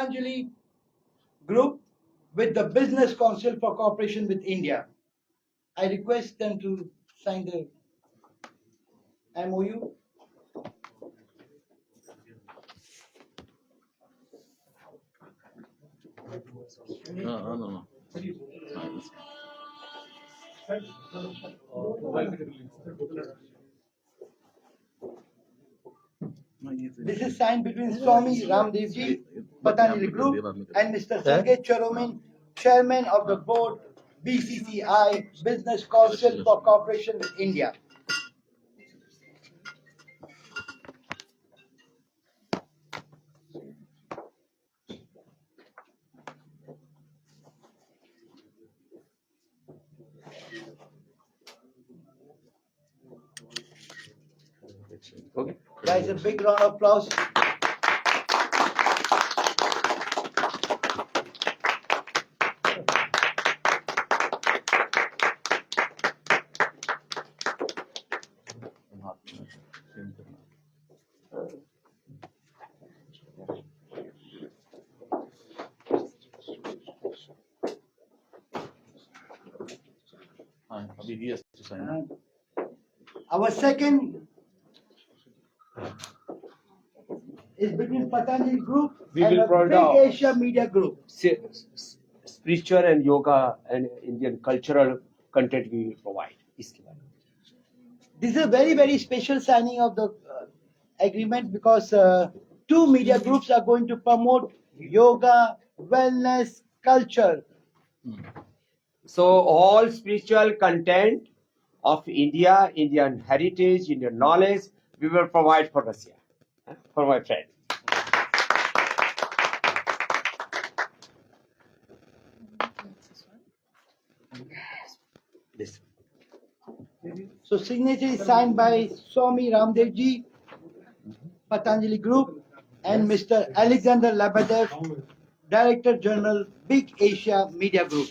Patanjali Group with the Business Council for Cooperation with India. I request them to sign the MOU. No. This is signed between Swami Ramdevji, Patanjali Group, and Mr. Sergey Choromin, Chairman of the Board, BCCI, Business Council for Cooperation with India. Okay. Guys, a big round of applause. अभी he has to sign. Our second is between Patanjali Group We and will the provide Big our- Asia Media Group. Spiritual and yoga and Indian cultural content we will provide. This is a very, very special signing of the agreement because two media groups are going to promote yoga, wellness, culture. So all spiritual content of India, Indian heritage, Indian knowledge, we will provide for Russia, for my friend. This. So signature is signed by Swami Ramdevji, Patanjali Group, and Mr. Alexander Lebedev, Director General, Big Asia Media Group.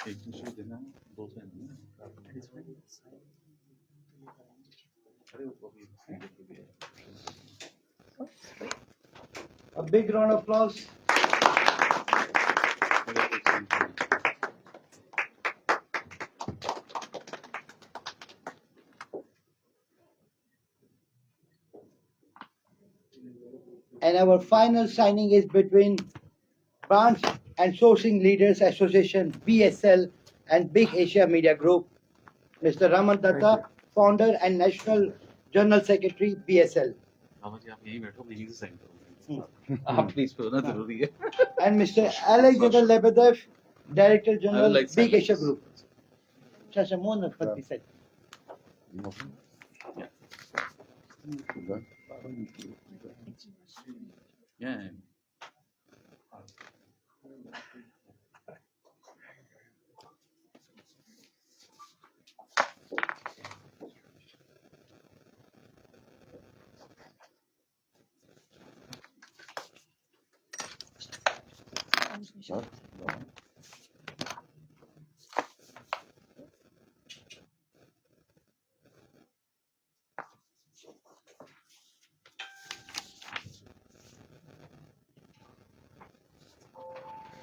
एक दूसरे देना दो से A big round of applause. And our final signing is between Branch and Sourcing Leaders Association, BSL, and Big Asia Media Group. Mr. Raman Datta, founder and National General Secretary, BSL. आप यहीं बैठो यहीं से sign करो आप please करो ना जरूरी है And Mr. Alexander Lebedev, Director General, like Big silence. Asia Group. Shasha Mohan Fatih said. Yeah.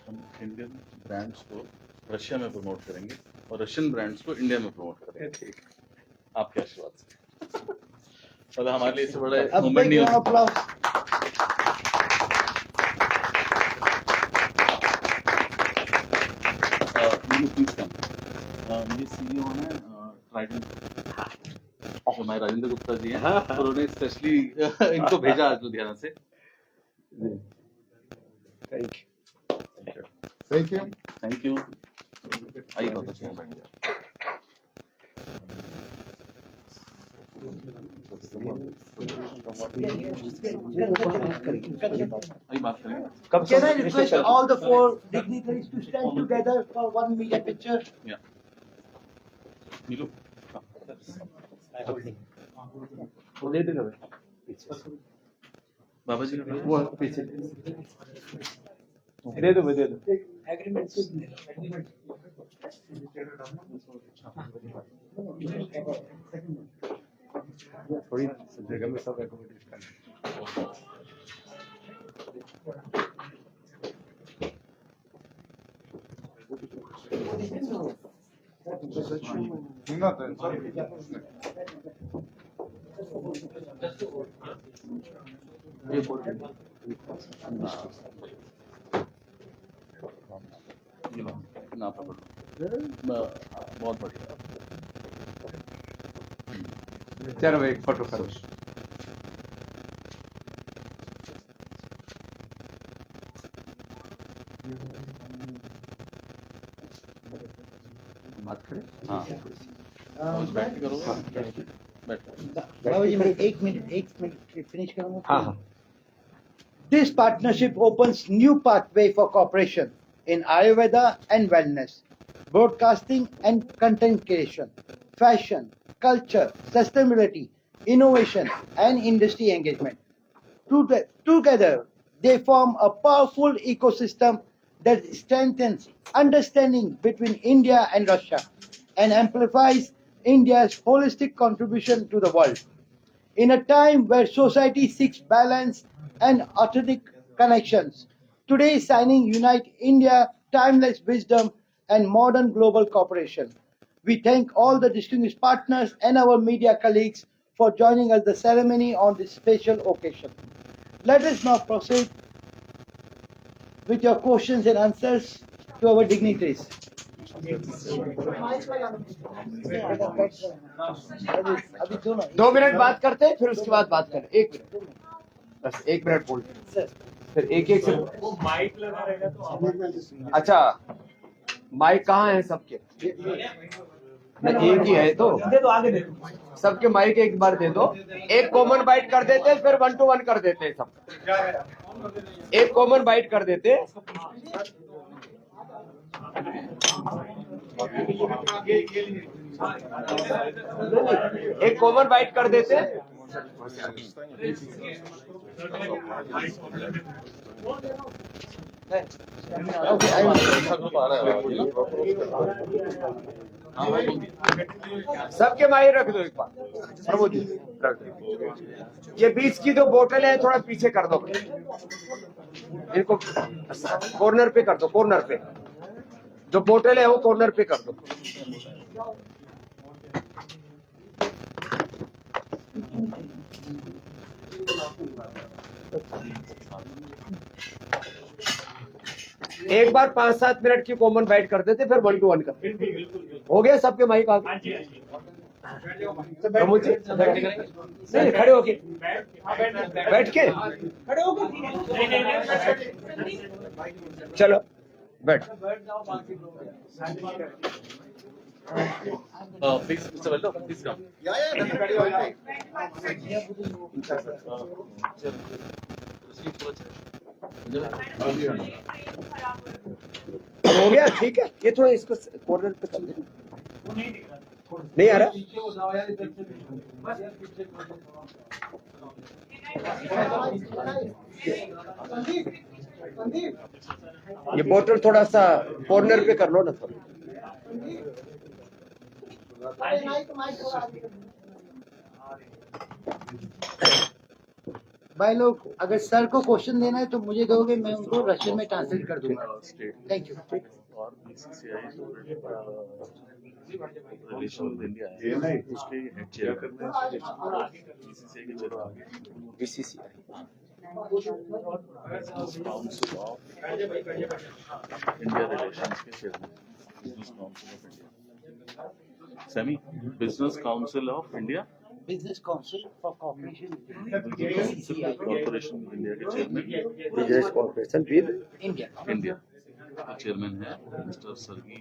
हम इंडियन ब्रांड्स को रशिया में प्रमोट करेंगे और रशियन ब्रांड्स को इंडिया में प्रमोट करेंगे आपके आशीर्वाद से मतलब हमारे लिए इससे बड़ा A मूवमेंट big नहीं round of होता applause. प्लीज कम ये सीईओ है ट्राइडेंट जो हमारे राजेंद्र गुप्ता जी हैं उन्होंने स्पेशली इनको भेजा आज लुधियाना से Thank you. Thank you. Thank you आइए बहुत अच्छा बैठ गया अभी बात करेंगे. कब Can I request all the four dignitaries to stand together for one media picture? Yeah. नीलू. वो दे देना बाबा जी का वो पीछे दे दो दे दो थोड़ी जगह में सब एकोमोडेट करना ये बोल ये लो, ना पकड़ लो. बहुत बढ़िया. चलो भाई एक फोटो करो बात करें हाँ. बैठ के करोगे. बैठ. बाबा जी मैं एक मिनट finish करूंगा. हाँ हाँ This partnership opens new pathway for cooperation in Ayurveda and wellness, broadcasting and content creation, fashion, culture, sustainability, innovation, and industry engagement. Together, they form a powerful ecosystem that strengthens understanding between India and Russia and amplifies India's holistic contribution to the world. In a time where society seeks balance and authentic connections, today's signing unite India's timeless wisdom and modern global cooperation. We thank all the distinguished partners and our media colleagues for joining us the ceremony on this special occasion. Let us now proceed with your questions and answers to our dignitaries. अभी दोनों 2 minute बात करते हैं फिर उसके बाद बात करें 1 मिनट बस 1 मिनट बोल फिर एक से वो माइक लगा रहेगा तो अच्छा माइक कहाँ है सबके नहीं एक ही है तो दे दो आगे दे दो सबके माइक एक बार दे दो एक कॉमन बाइट कर देते फिर 1 to 1 कर देते सब एक कॉमन बाइट कर देते एक कॉमन बाइट कर देते सबके माइक रख दो एक बार प्रभु जी रख दो ये बीच की जो बोतल है थोड़ा पीछे कर दो इनको कॉर्नर पे कर दो कॉर्नर पे जो बोतल है वो कॉर्नर पे कर दो एक बार 5-7 मिनट की कॉमन बाइट कर देते फिर 1 to 1 कर हो गया सबके माइक आ गए प्रमोद जी नहीं खड़े होके बैठ के खड़े हो गए चलो बैठ Please, Mr. Vello, please come. हो गया ठीक है ये थोड़ा इसको कॉर्नर पे कर दे नहीं आ रहा ये बोतल थोड़ा सा कॉर्नर पे कर लो ना थोड़ा भाई लोग अगर सर को क्वेश्चन देना है तो मुझे दोगे मैं उनको रशियन में ट्रांसलेट कर दूंगा. Thank you. और BCCI रिलेशन विद इंडिया है उसके हेड चेयर करते हैं BCCI के चलो आगे BCCI business council of India relations के chairman business council of India semi business council of India business council for corporation corporation India के chairman business corporation with India. India के chairman है mister Sergey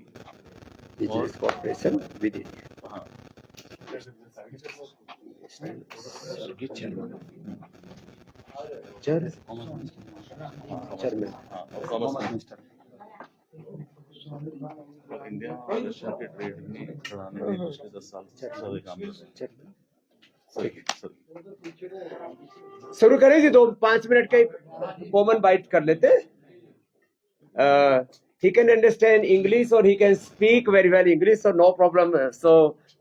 business corporation with India हाँ हाँ, और commerce minister India और Russia के trade में बढ़ाने में पिछले 10 साल से सबसे ज्यादा काम कर रहे हैं। सर शुरू करें जी 2-5 मिनट का कॉमन बाइट कर लेते हैं. He can understand English or he can speak very well English, so no problem. So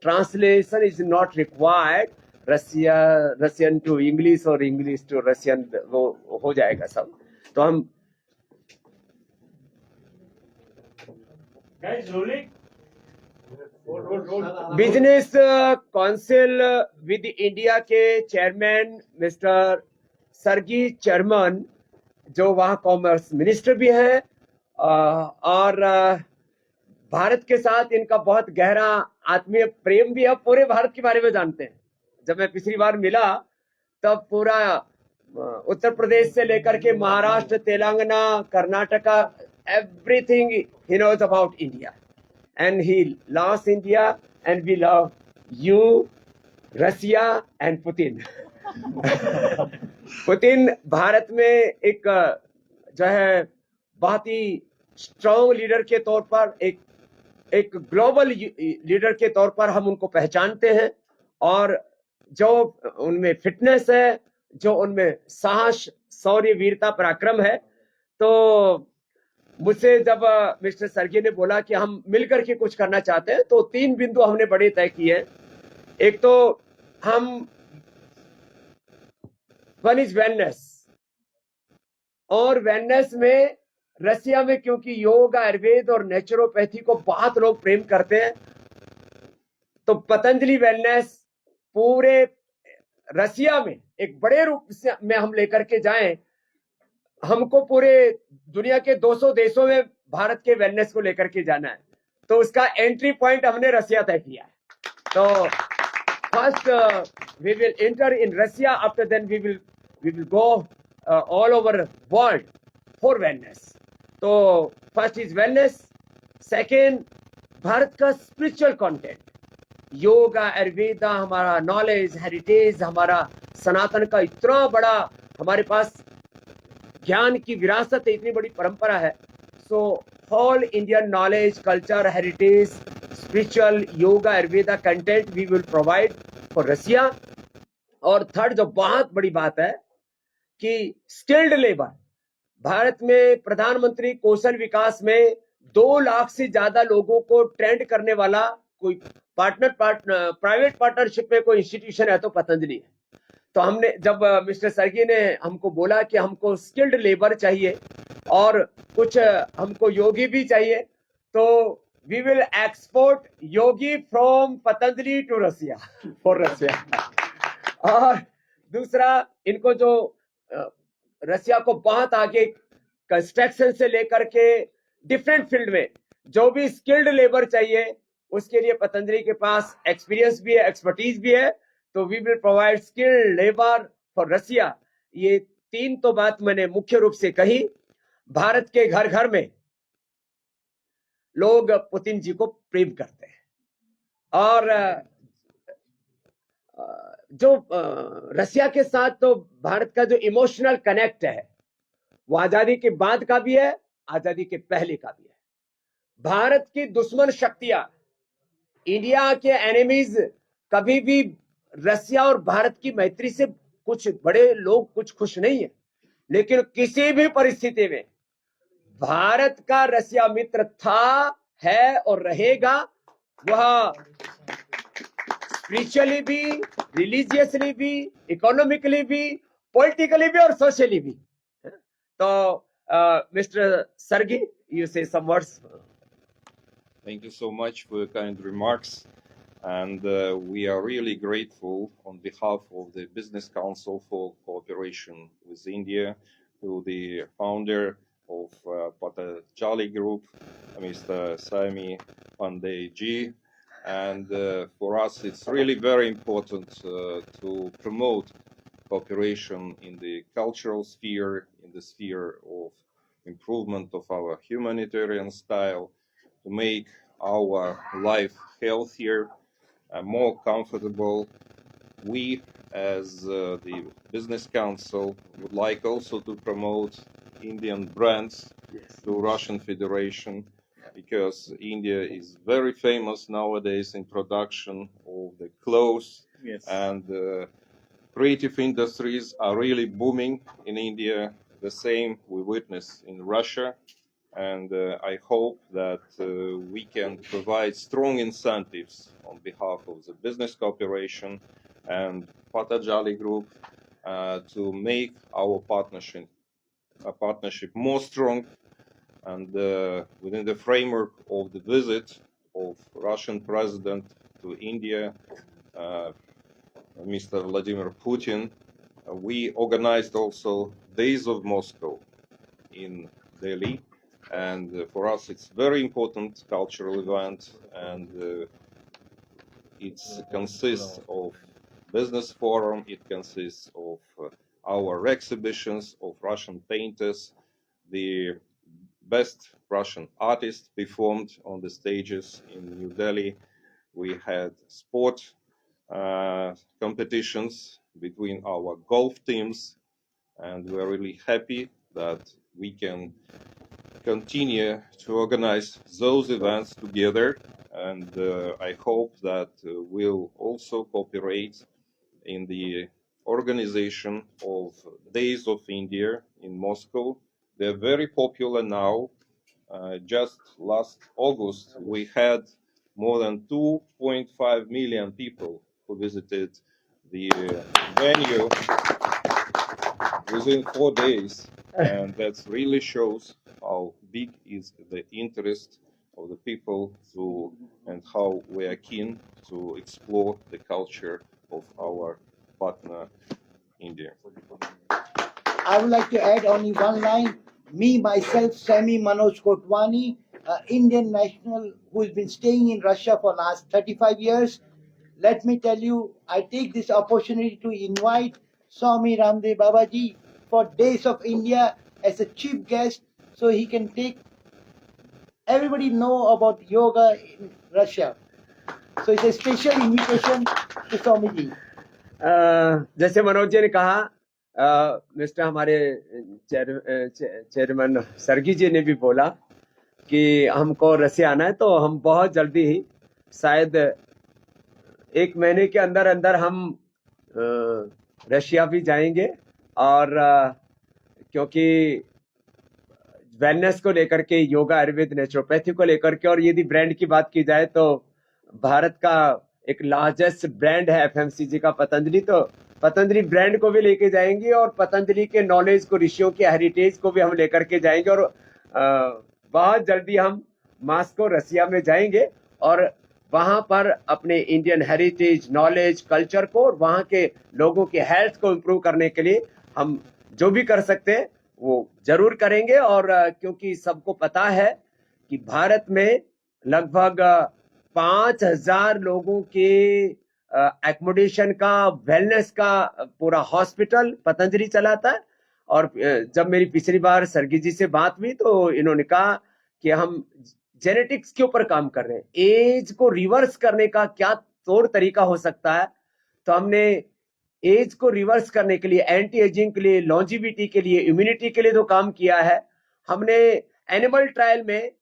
translation is not required. Russian to English or English to Russian वो हो जाएगा सब. तो हम Guys, rolling. Roll. Business council with India के chairman mister सरगी चर्मन, जो वहाँ commerce minister भी हैं, और भारत के साथ इनका बहुत गहरा आत्मीय प्रेम भी है. पूरे भारत के बारे में जानते हैं. जब मैं पिछली बार मिला तब पूरा उत्तर प्रदेश से लेकर के Maharashtra, Telangana, Karnataka, everything he knows about India. And he loves India, and we love you, Russia and Putin. Putin Bharat में एक जो है बहुत ही स्ट्रॉन्ग लीडर के तौर पर, एक ग्लोबल लीडर के तौर पर हम उनको पहचानते हैं. और जो उनमें फिटनेस है, जो उनमें साहस, शौर्य, वीरता, पराक्रम है. तो मुझसे जब मिस्टर सरगी ने बोला कि हम मिलकर के कुछ करना चाहते हैं, तो 3 बिंदु हमने बड़े तय किए. एक तो हम वन इज वेलनेस, और वेलनेस में रसिया में क्योंकि योग, आयुर्वेद और नेचुरोपैथी को बहुत लोग प्रेम करते हैं, तो पतंजलि वेलनेस पूरे रसिया में एक बड़े रूप से में हम लेकर के जाएं. हमको पूरे दुनिया के 200 देशों में भारत के वेलनेस को लेकर के जाना है. तो उसका एंट्री पॉइंट हमने रसिया तय किया है. तो first we will enter in Russia, after then we will go all over world for wellness. तो first is wellness. Second, Bharat का स्पिरिचुअल कंटेंट, योगा, आयुर्वेदा, हमारा नॉलेज, हेरिटेज, हमारा सनातन का इतना बड़ा हमारे पास ज्ञान की विरासत है, इतनी बड़ी परंपरा है. So whole Indian knowledge, culture, heritage, spiritual, yoga, Ayurveda content we will provide for Russia. और थर्ड, जो बहुत बड़ी बात है कि स्किल्ड लेबर, भारत में प्रधानमंत्री कौशल विकास में 2 लाख से ज्यादा लोगों को ट्रेंड करने वाला कोई प्राइवेट पार्टनरशिप में कोई इंस्टीट्यूशन है तो पतंजलि है. तो हमने जब मिस्टर सरगी ने हमको बोला कि हमको स्किल्ड लेबर चाहिए और कुछ हमको योगी भी चाहिए, तो we will export yogi from Patanjali to Russia, for Russia. और दूसरा, इनको जो रसिया को बहुत आगे कंस्ट्रक्शन से लेकर के डिफरेंट फील्ड में जो भी स्किल्ड लेबर चाहिए, उसके लिए पतंजलि के पास एक्सपीरियंस भी है, एक्सपर्टीज भी है. तो we will provide skilled labour for Russia. ये 3 तो बात मैंने मुख्य रूप से कही. भारत के घर घर में लोग पुतिन जी को प्रेम करते हैं, और जो रसिया के साथ तो भारत का जो इमोशनल कनेक्ट है, वो आजादी के बाद का भी है, आजादी के पहले का भी है. भारत की दुश्मन शक्तियां, इंडिया के एनिमीज कभी भी रसिया और भारत की मैत्री से कुछ बड़े लोग कुछ खुश नहीं है, लेकिन किसी भी परिस्थिति में भारत का रसिया मित्र था, है और रहेगा. वह स्पिरिचुअली भी, रिलीजियसली भी, इकोनॉमिकली भी, पॉलिटिकली भी और सोशली भी. तो mister sargi, you say some words. Thank you so much for your kind remarks. And we are really grateful on behalf of the Business Council for cooperation with India to the founder of Patanjali Group, Mr. Sami Pandey ji. And for us, it's really very important to promote cooperation in the cultural sphere, in the sphere of improvement of our humanitarian style, to make our life healthier, more comfortable, we, as the Business Council, would like also to promote Indian brands to Russian Federation, because India is very famous nowadays in production of the clothes, Yes. and creative industries are really booming in India. The same we witness in Russia, and I hope that we can provide strong incentives on behalf of the business cooperation and Patanjali Group to make our partnership more strong, and within the framework of the visit of Russian President to India, Mr. Vladimir Putin, we organized also Days of Moscow in Delhi, and for us it's very important cultural event, and it consists of business forum, it consists of our exhibitions of Russian painters, the best Russian artists performed on the stages in New Delhi. We had sport competitions between our golf teams, and we're really happy that we can continue to organize those events together, and I hope that we'll also cooperate in the organization of Days of India in Moscow. They're very popular now. Just last August, we had more than 2.5 million people who visited the venue within 4 days, and that really shows how big is the interest of the people to, and how we are keen to explore the culture of our partner India. I would like to add only one line. Me, myself, Sami Manoj Kotwani, Indian national who has been staying in Russia for last 35 years. Let me tell you, I take this opportunity to invite Swami Ramdev Babaji for Days of India as a chief guest, so he can take everybody know about yoga in Russia. So it's a special invitation to Swamiji. जैसे मनोज जी ने कहा, mister हमारे chairman सर्गी जी ने भी बोला कि हमको रसिया आना है, तो हम बहुत जल्दी ही शायद 1 महीने के अंदर अंदर हम रशिया भी जाएंगे, और क्योंकि वेलनेस को लेकर के, योगा, आयुर्वेद, नेचुरोपैथी को लेकर के, और यदि ब्रांड की बात की जाए तो भारत का एक लार्जेस्ट ब्रांड है एफएमसीजी का पतंजलि, तो पतंजलि ब्रांड को भी लेके जाएंगे, और पतंजलि के नॉलेज को, ऋषियों के हेरिटेज को भी हम लेकर के जाएंगे, और बहुत जल्दी हम मॉस्को रसिया में जाएंगे, और वहां पर अपने इंडियन हेरिटेज, नॉलेज, कल्चर को, और वहां के लोगों के हेल्थ को इम्प्रूव करने के लिए हम जो भी कर सकते हैं वो जरूर करेंगे। और क्योंकि सबको पता है कि भारत में लगभग 5,000 लोगों के एकोमोडेशन का, वेलनेस का पूरा हॉस्पिटल पतंजलि चलाता है। और जब मेरी पिछली बार सर्गी जी से बात हुई तो इन्होंने कहा कि हम जेनेटिक्स के ऊपर काम कर रहे हैं, एज को रिवर्स करने का क्या तौर तरीका हो सकता है। तो हमने एज को रिवर्स करने के लिए, एंटी एजिंग के लिए, लॉन्जिविटी के लिए, इम्यूनिटी के लिए जो काम किया है, हमने एनिमल ट्रायल में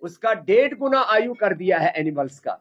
उसका 1.5 गुना आयु कर दिया है एनिमल्स का।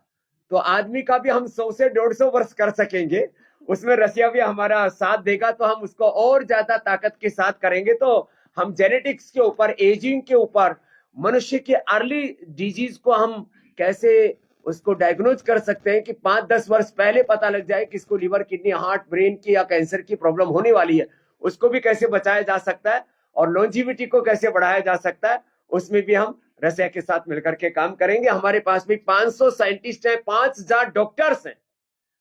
तो आदमी का भी हम 100 से 150 वर्ष कर सकेंगे, उसमें रसिया भी हमारा साथ देगा, तो हम उसको और ज्यादा ताकत के साथ करेंगे। तो हम जेनेटिक्स के ऊपर, एजिंग के ऊपर, मनुष्य के अर्ली डिजीज को हम कैसे उसको डायग्नोज कर सकते हैं कि 5-10 वर्ष पहले पता लग जाए कि इसको लीवर, किडनी, हार्ट, ब्रेन की या कैंसर की प्रॉब्लम होने वाली है, उसको भी कैसे बचाया जा सकता है, और लॉन्जिविटी को कैसे बढ़ाया जा सकता है, उसमें भी हम रसिया के साथ मिलकर के काम करेंगे। हमारे पास भी 500 साइंटिस्ट हैं, 5,000 डॉक्टर्स हैं,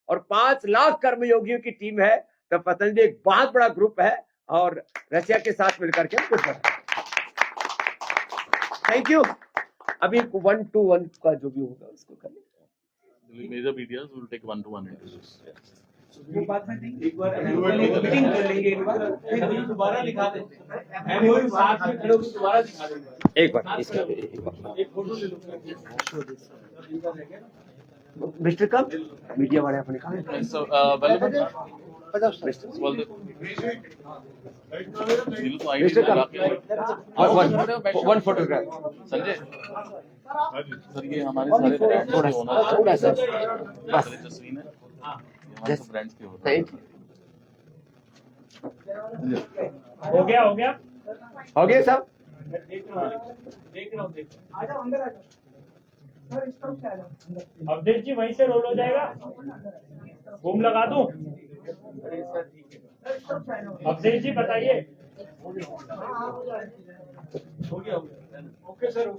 और 5 लाख कर्मयोगियों की टीम है। तो पतंजलि एक बहुत बड़ा ग्रुप है, और रसिया के साथ मिलकर के कुछ थैंक यू। अभी 1-to-1 का जो भी होगा उसको करें। Major media will take 1-to-1 interviews. वो बात में एक बार मीटिंग कर लेंगे, एक बार फिर दोबारा दिखा देते हैं, एमओयू साथ में खड़े होकर दोबारा दिखा देंगे। एक बार इसका एक फोटो ले लो। मिस्टर कब मीडिया वाले अपने कहा So, Vallabhan, बताओ सर। well, दिल तो आई मिस्टर नहीं लगा कब के- वन फोटोग्राफ संजय सर ये हमारे थोड़ा सारे ब्रांड्स थोड़ा के ओनर थोड़ा सा बस सारे तस्वीर है हमारे Yes. सब ब्रांड्स के ओनर थैंक यू हो गया हो गया हो गया सब देख रहा हूँ अवधेश जी वहीं से रोल हो जाएगा बूम लगा दूं अवधेश जी बताइए हो गया ओके सर